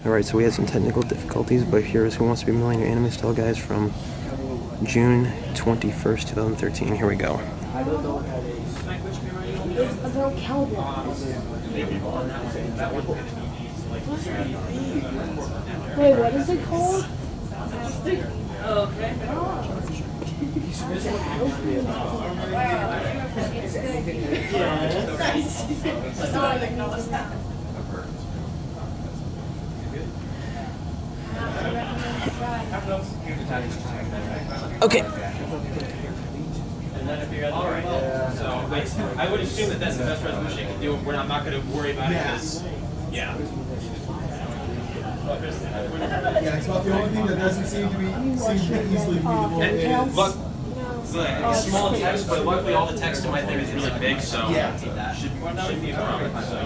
Alright, so we had some technical difficulties, but here's Who Wants to Be a Millionaire anime style guys from June 21st, 2013. Here we go. About cowboys. Wait, what is it called? Oh, okay. Okay. All right. So I would assume that that's the best resolution you can do. I'm not going to worry about it because, yeah. Yeah, it's about the only thing that doesn't seem to be easily readable. And look, small text, but luckily all the text in my thing is really big, so shouldn't be a problem. So,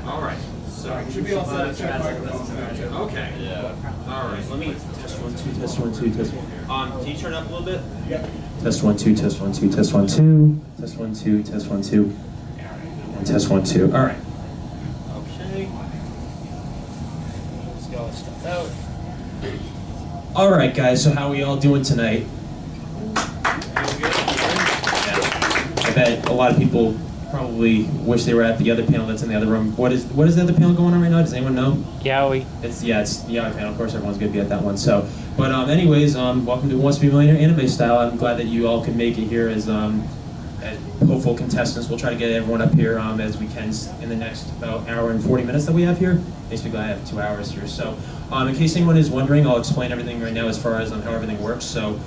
all right. So should be all set. Check mark. Okay. Yeah. All right. Let me test 1 2 Test 1 2 test 1. Can you turn it up a little bit? Yep. Test 1 2 test 1 2 test 1 2 test 1 2 test 1 2 and test 1 2. All right. Okay. Let's get all this stuff out. All right, guys. So how are we all doing tonight? I bet a lot of people probably wish they were at the other panel that's in the other room. What is the other panel going on right now? Does anyone know? Yaoi. It's the Yaoi panel. Of course, everyone's gonna be at that one. So, but anyways, welcome to Who Wants to Be a Millionaire Anime Style. I'm glad that you all could make it here as hopeful contestants. We'll try to get everyone up here as we can in the next about hour and 40 minutes that we have here. Basically, I have 2 hours here. So, in case anyone is wondering, I'll explain everything right now as far as how everything works. So.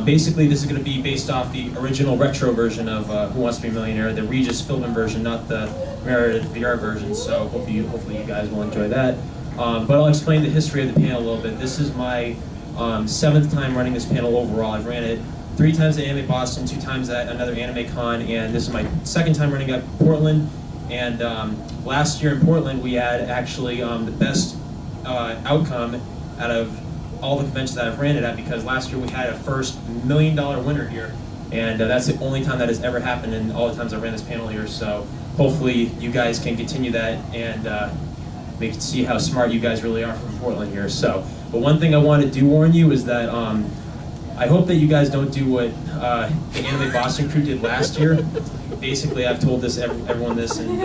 Basically, this is going to be based off the original retro version of Who Wants to Be a Millionaire, the Regis Philbin version, not the Meredith VR version. So hopefully you guys will enjoy that. But I'll explain the history of the panel a little bit. This is my 7th time running this panel overall. I've ran it 3 times at Anime Boston, 2 times at another Anime Con, and this is my 2nd time running at Portland. And last year in Portland, we had actually the best outcome out of all the conventions that I've ran it at, because last year we had a first $1 million winner here, and that's the only time that has ever happened in all the times I ran this panel here. So hopefully you guys can continue that and see how smart you guys really are from Portland here. So, but one thing I want to warn you is that I hope that you guys don't do what the Anime Boston crew did last year. Basically, I've told everyone this, and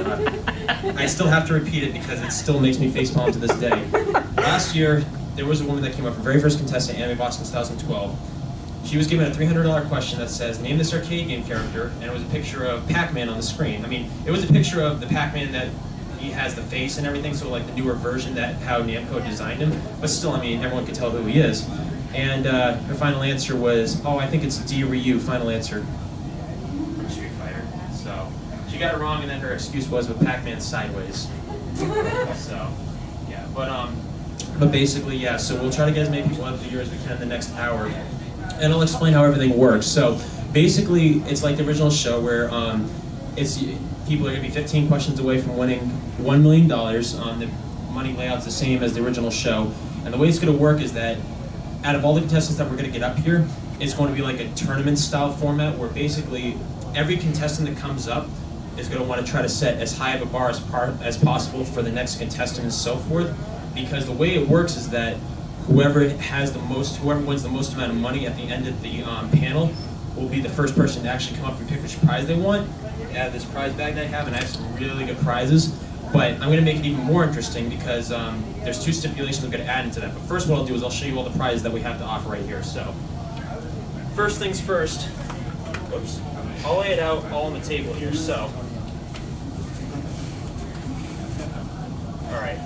I still have to repeat it because it still makes me facepalm to this day. Last year, there was a woman that came up, her very first contestant, Anime Boston 2012. She was given a $300 question that says, name this arcade game character, and it was a picture of Pac-Man on the screen. I mean, it was a picture of the Pac-Man that he has the face and everything, so like the newer version, that how Namco designed him. But still, I mean, everyone could tell who he is. And her final answer was, oh, I think it's D. Ryu, final answer. From Street Fighter. So, she got it wrong, and then her excuse was with Pac-Man sideways. So, yeah, but basically, yeah, so we'll try to get as many people up here as we can in the next hour. And I'll explain how everything works. So basically, it's like the original show where people are going to be 15 questions away from winning $1 million. The money layout's the same as the original show. And the way it's going to work is that out of all the contestants that we're going to get up here, it's going to be like a tournament-style format where basically every contestant that comes up is going to want to try to set as high of a bar as possible for the next contestant and so forth. Because the way it works is that whoever wins the most amount of money at the end of the panel will be the first person to actually come up and pick which prize they want. I have this prize bag that I have, and I have some really good prizes. But I'm going to make it even more interesting because there's 2 stipulations I'm going to add into that. But first, what I'll do is I'll show you all the prizes that we have to offer right here. So, first things first. Whoops. I'll lay it out all on the table here. So, all right.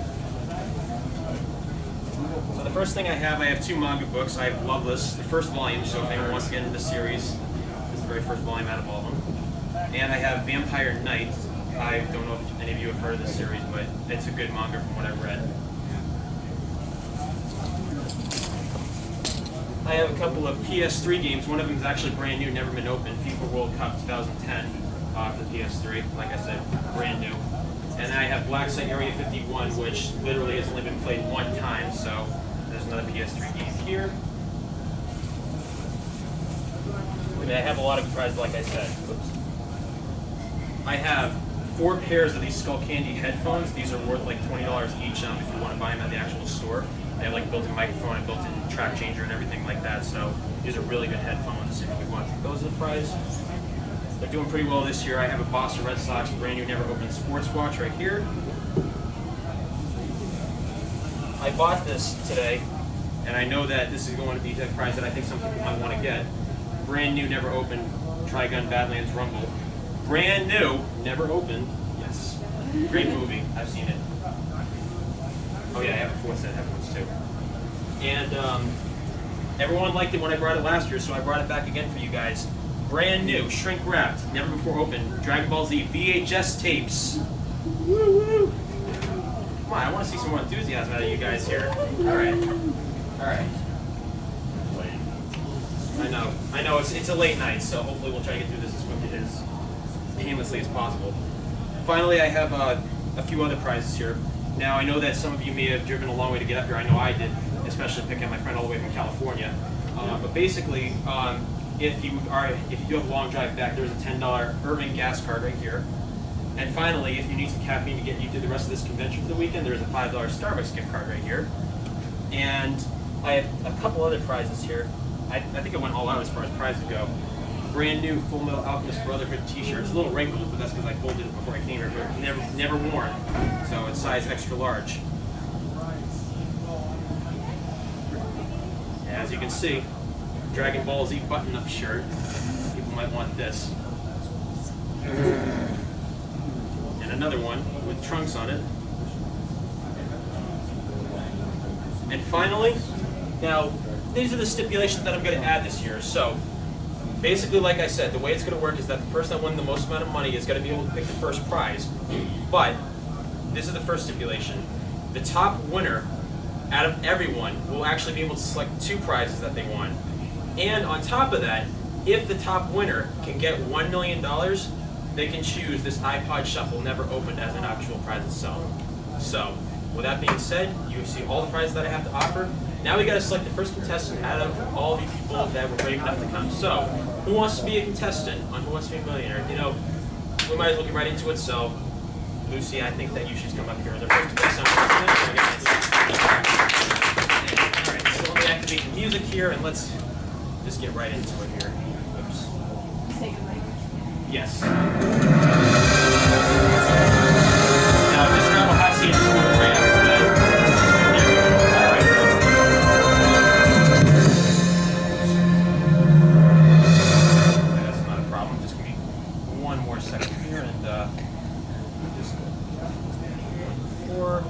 So the first thing I have 2 manga books. I have Loveless, the first volume, so if anyone wants to get into the series, this is the very first volume out of all of them. And I have Vampire Knight. I don't know if any of you have heard of this series, but it's a good manga from what I've read. I have a couple of PS3 games. One of them is actually brand new, never been opened. FIFA World Cup 2010 for the PS3. Like I said, brand new. And then I have Black Site Area 51, which literally has only been played 1 time, so there's another PS3 game here. I mean, I have a lot of prizes, like I said. Oops. I have 4 pairs of these Skull Candy headphones. These are worth like $20 each if you want to buy them at the actual store. They have like built-in microphone and built-in track changer and everything like that. So these are really good headphones if you want. Those are the prize. They're doing pretty well this year. I have a Boston Red Sox brand new never opened sports watch right here. I bought this today, and I know that this is going to be the prize that I think some people might want to get. Brand new, never opened, Trigun Badlands Rumble. Brand new, never opened. Yes. Great movie. I've seen it. Oh yeah, I have a 4th set of headphones too. And everyone liked it when I brought it last year, so I brought it back again for you guys. Brand new, shrink wrapped, never before opened, Dragon Ball Z VHS tapes. Woo-woo! Come on, I want to see some more enthusiasm out of you guys here. Alright. Alright. I know, it's a late night, so hopefully we'll try to get through this as quickly as painlessly as possible. Finally, I have a few other prizes here. Now, I know that some of you may have driven a long way to get up here. I know I did, especially picking up my friend all the way from California. But basically, if you do have a long drive back, there's a $10 Irving gas card right here. And finally, if you need some caffeine to get you through the rest of this convention for the weekend, there's a $5 Starbucks gift card right here. And I have a couple other prizes here. I think I went all out as far as prizes go. Brand new Full Metal Alchemist Brotherhood t-shirt. It's a little wrinkled, but that's because I folded it before I came here, but never worn. So it's size extra large. As you can see, Dragon Ball Z button-up shirt. People might want this. And another one with trunks on it. And finally, now, these are the stipulations that I'm going to add this year. So, basically, like I said, the way it's going to work is that the person that won the most amount of money is going to be able to pick the first prize. But, this is the first stipulation. The top winner out of everyone will actually be able to select 2 prizes that they won. And on top of that, if the top winner can get $1 million, they can choose this iPod Shuffle never opened as an actual prize itself. So, with that being said, you see all the prizes that I have to offer. Now we got to select the first contestant out of all the people that were brave enough to come. So, who wants to be a contestant on Who Wants to Be a Millionaire? You know, we might as well get right into it. So, Lucy, I think that you should come up here as our first contestant. Alright, so let me activate the music here and let's just get right into it here. Oops. Take a mic. Yes. Now, just grab a hot seat and move it right up to that. That's not a problem. Just give me one more second here and just 4,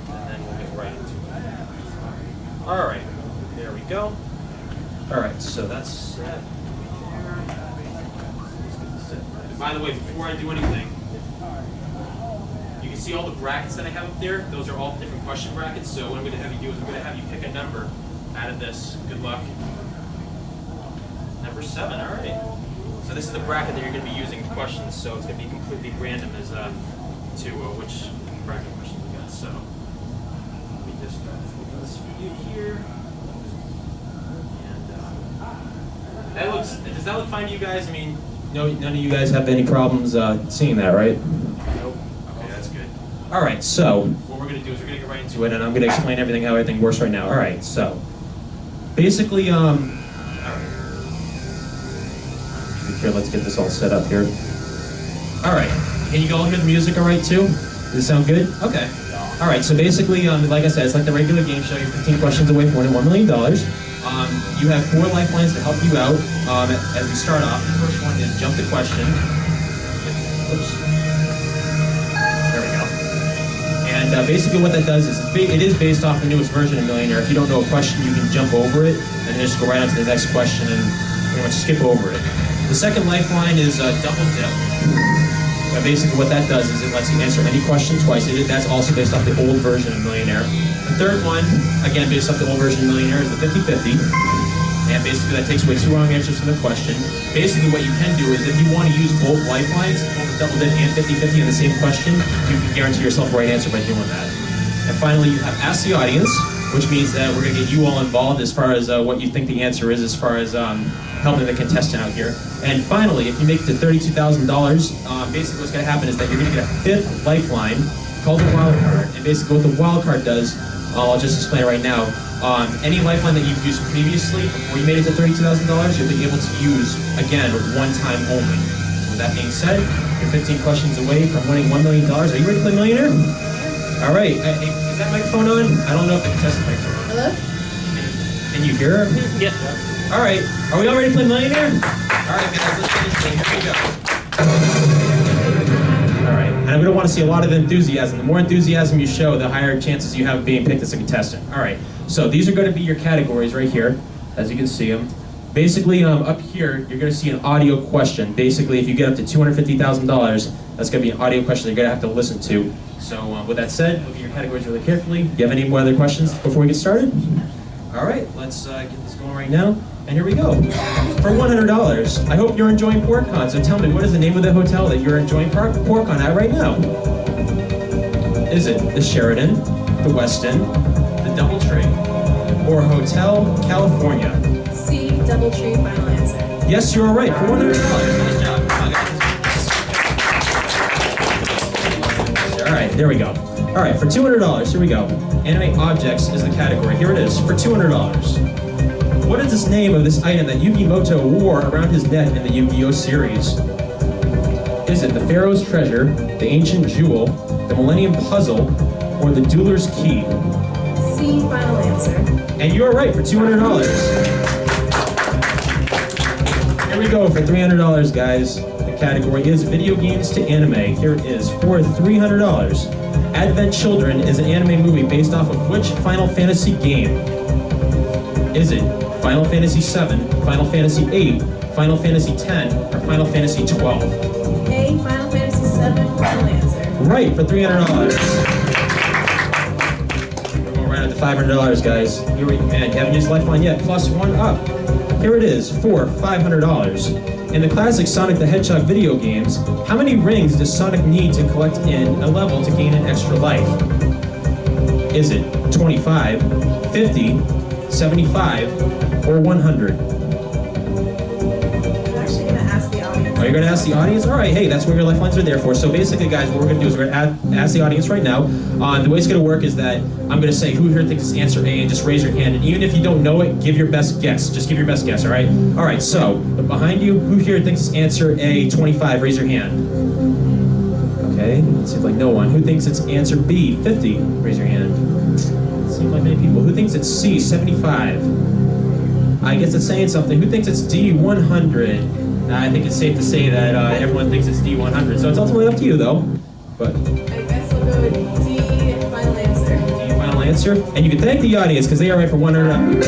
and then we'll get right into it. Alright, there we go. Alright, so that's set. By the way, before I do anything, you can see all the brackets that I have up there. Those are all different question brackets. So what I'm going to have you do is I'm going to have you pick a number out of this. Good luck. Number 7. All right. So this is the bracket that you're going to be using the questions. So it's going to be completely random as to which bracket questions we got. So let me just focus for you here. And that looks. Does that look fine to you guys? I mean. No, none of you guys have any problems seeing that, right? Nope. Okay, that's good. All right, so What we're going to do is we're going to get right into it. and I'm going to explain everything, how everything works right now. All right, so basically, all right. Here, let's get this all set up here. All right, can you all hear the music all right too? Does it sound good? Okay. All right, so basically, like I said, it's like the regular game show. You're 15 questions away from winning $1 million. You have 4 lifelines to help you out as we start off. The first one is jump the question. Oops. There we go. And basically what that does is it is based off the newest version of Millionaire. If you don't know a question, you can jump over it and then just go right on to the next question and pretty much skip over it. The second lifeline is double dip. Basically what that does is it lets you answer any question twice. That's also based off the old version of Millionaire. The third one, again based off the old version of Millionaire, is the 50-50. And basically that takes away 2 wrong answers from the question. Basically what you can do is if you want to use both lifelines, both double dip and 50-50 in the same question, you can guarantee yourself the right answer by doing that. And finally, you have Ask the Audience, which means that we're going to get you all involved as far as what you think the answer is, as far as helping the contestant out here. And finally, if you make it to $32,000, basically what's going to happen is that you're going to get a 5th lifeline called the wild card. And basically what the wild card does, I'll just explain it right now. Any lifeline that you've used previously before you made it to $32,000, you'll be able to use again one time only. So with that being said, you're 15 questions away from winning $1 million. Are you ready to play Millionaire? All right. Is that microphone on? I don't know if the contestant microphone on. Hello? Can you hear her? Yeah. All right. Are we all ready to play Millionaire? All right, guys. Let's finish this. Here we go. All right. And we don't want to see a lot of enthusiasm. The more enthusiasm you show, the higher chances you have of being picked as a contestant. All right. So these are going to be your categories right here, as you can see them. Basically, up here, you're going to see an audio question. Basically, if you get up to $250,000, that's going to be an audio question you're going to have to listen to. So with that said, look at your categories really carefully. Do you have any more other questions before we get started? All right, let's get this going right now. And here we go. For $100, I hope you're enjoying Portcon. So tell me, what is the name of the hotel that you're enjoying Portcon at right now? Is it the Sheraton, the Westin, the Doubletree, or Hotel California? C, Doubletree, final answer. Yes, you're all right. For $100. Nice job. Come on, guys. All right, there we go. All right, for $200, here we go. Anime objects is the category. Here it is, for $200. What is the name of this item that Yugimoto wore around his neck in the Yu-Gi-Oh series? Is it the Pharaoh's Treasure, the Ancient Jewel, the Millennium Puzzle, or the Dueler's Key? C, final answer. And you are right for $200. Here we go for $300, guys. The category is video games to anime. Here it is for $300. Advent Children is an anime movie based off of which Final Fantasy game? Is it Final Fantasy VII, Final Fantasy VIII, Final Fantasy X, or Final Fantasy XII? A, Final Fantasy VII, final answer. Right for $300. We're going right up to $500, guys. Here we, man, you haven't used Lifeline yet. Plus one up. Here it is for $500. In the classic Sonic the Hedgehog video games, how many rings does Sonic need to collect in a level to gain an extra life? Is it 25, 50, 75, or 100? I'm actually going to ask the audience. Are you going to ask the audience? All right, hey, that's what your lifelines are there for. So basically, guys, what we're going to do is we're going to ask the audience right now. The way it's going to work is that I'm going to say who here thinks it's answer A, and just raise your hand. And even if you don't know it, give your best guess. Just give your best guess, all right? All right, so behind you, who here thinks it's answer A, 25? Raise your hand. Okay, it seems like no one. Who thinks it's answer B, 50? Raise your hand. It seems like many people. Who thinks it's C, 75? I guess it's saying something. Who thinks it's D, 100? I think it's safe to say that everyone thinks it's D, 100. So it's ultimately up to you, though. But I guess I'll go with D, final answer. D, final answer. And you can thank the audience because they are right for $500.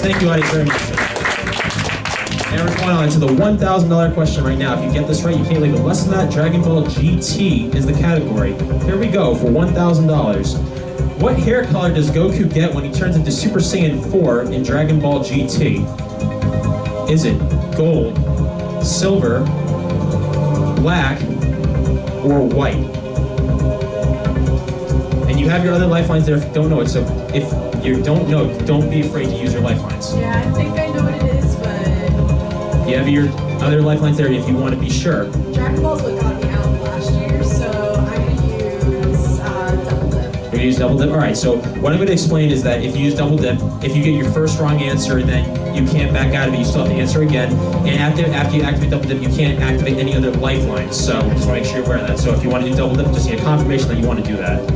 Thank you, audience, very much. And we're going on to the $1,000 question right now. If you get this right, you can't leave it less than that. Dragon Ball GT is the category. Here we go for $1,000. What hair color does Goku get when he turns into Super Saiyan 4 in Dragon Ball GT? Is it gold, silver, black, or white? And you have your other lifelines there if you don't know it. So if you don't know, don't be afraid to use your lifelines. Yeah, I think I know what it is, but You have your other lifelines there if you want to be sure. Dragon Ball's what got me out last year, so I'm going to use double dip. You're going to use double dip? All right, so what I'm going to explain is that if you use double dip, if you get your first wrong answer, then you can't back out of it. You still have to answer again. And after you activate double dip, you can't activate any other lifelines. So just want to make sure you're aware of that. So if you want to do double dip, just need a confirmation that you want to do that.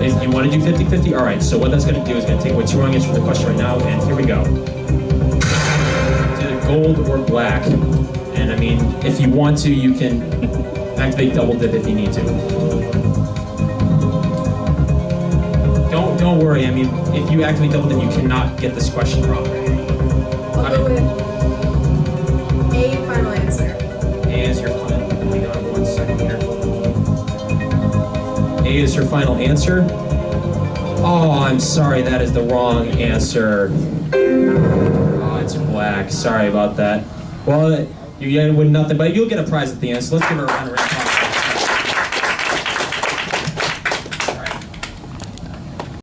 If you want to do 50-50, all right. So what that's going to do is going to take away two wrong answers from the question right now, and here we go. It's either gold or black. And I mean, if you want to, you can activate double dip if you need to. Don't worry. I mean, if you activate double dip, you cannot get this question wrong. I'll go with A, final answer. A is your final. Hang on 1 second here. A is your final answer. Oh, I'm sorry, that is the wrong answer. Oh, it's black. Sorry about that. Well, you win nothing, but you'll get a prize at the end. So let's give her a round of applause.